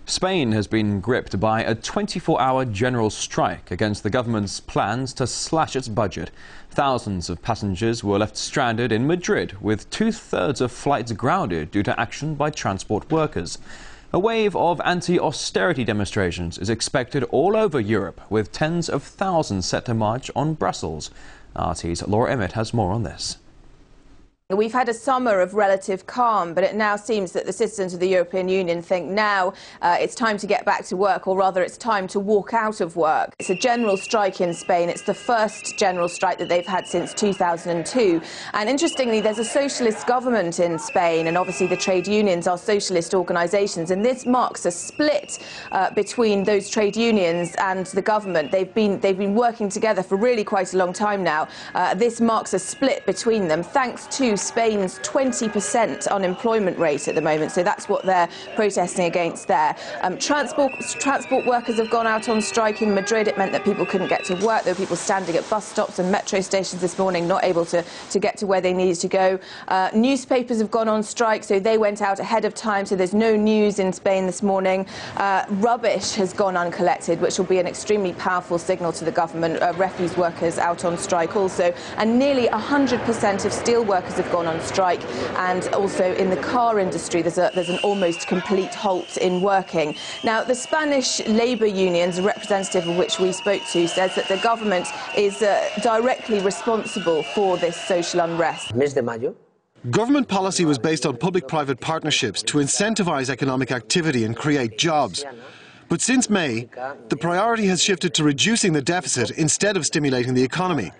Spain has been gripped by a 24-hour general strike against the government's plans to slash its budget. Thousands of passengers were left stranded in Madrid, with two-thirds of flights grounded due to action by transport workers. A wave of anti-austerity demonstrations is expected all over Europe, with tens of thousands set to march on Brussels. RT's Laura Emmett has more on this. We've had a summer of relative calm, but it now seems that the citizens of the European Union think now it's time to get back to work, or rather it's time to walk out of work. It's a general strike in Spain. It's the first general strike that they've had since 2002. And interestingly, there's a socialist government in Spain, and obviously the trade unions are socialist organisations, and this marks a split between those trade unions and the government. They've been working together for really quite a long time now. This marks a split between them, thanks to Spain's 20% unemployment rate at the moment, so that's what they're protesting against there. Transport workers have gone out on strike in Madrid. It meant that people couldn't get to work. There were people standing at bus stops and metro stations this morning, not able to get to where they needed to go. Newspapers have gone on strike, so they went out ahead of time, so there's no news in Spain this morning. Rubbish has gone uncollected, which will be an extremely powerful signal to the government. Refuse workers out on strike also, and nearly 100% of steel workers have gone on strike, and also in the car industry there's an almost complete halt in working. Now, the Spanish labour unions, a representative of which we spoke to, says that the government is directly responsible for this social unrest. Government policy was based on public-private partnerships to incentivise economic activity and create jobs. But since May, the priority has shifted to reducing the deficit instead of stimulating the economy.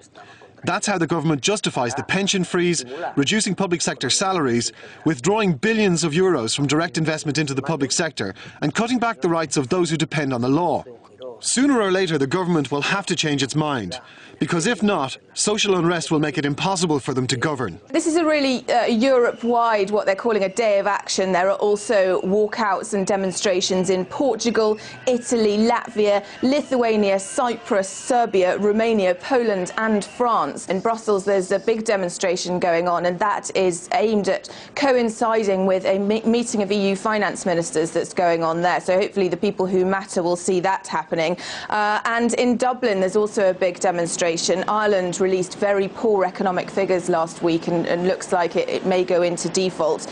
That's how the government justifies the pension freeze, reducing public sector salaries, withdrawing billions of euros from direct investment into the public sector, and cutting back the rights of those who depend on the law. Sooner or later, the government will have to change its mind, because if not, social unrest will make it impossible for them to govern. This is a really Europe-wide, what they're calling a day of action. There are also walkouts and demonstrations in Portugal, Italy, Latvia, Lithuania, Cyprus, Serbia, Romania, Poland and France. In Brussels, there's a big demonstration going on, and that is aimed at coinciding with a meeting of EU finance ministers that's going on there. So hopefully the people who matter will see that happening. And in Dublin, there's also a big demonstration. Ireland released very poor economic figures last week, and looks like it may go into default.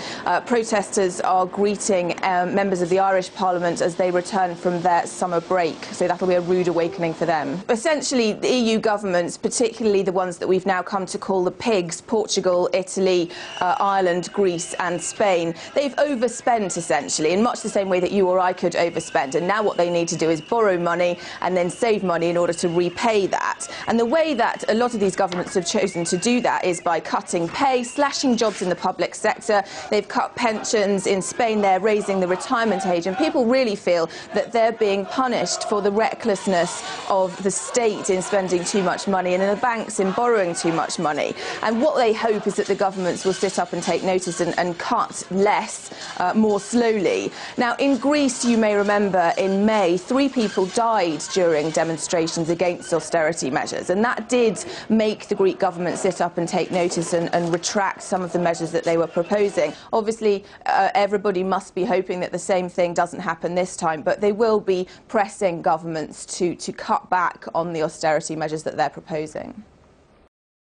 Protesters are greeting members of the Irish Parliament as they return from their summer break, so that'll be a rude awakening for them. Essentially, the EU governments, particularly the ones that we've now come to call the pigs, Portugal, Italy, Ireland, Greece and Spain, they've overspent essentially, in much the same way that you or I could overspend, and now what they need to do is borrow money and then save money in order to repay that. And the way that a lot of these governments have chosen to do that is by cutting pay, slashing jobs in the public sector. They've cut pensions. In Spain, they're raising the retirement age, and people really feel that they're being punished for the recklessness of the state in spending too much money and in the banks in borrowing too much money. And what they hope is that the governments will sit up and take notice and cut less, more slowly. Now, in Greece, you may remember in May, 3 people died during demonstrations against austerity measures, and that did make the Greek government sit up and take notice and retract some of the measures that they were proposing. Obviously, everybody must be hoping that the same thing doesn't happen this time, but they will be pressing governments to cut back on the austerity measures that they're proposing.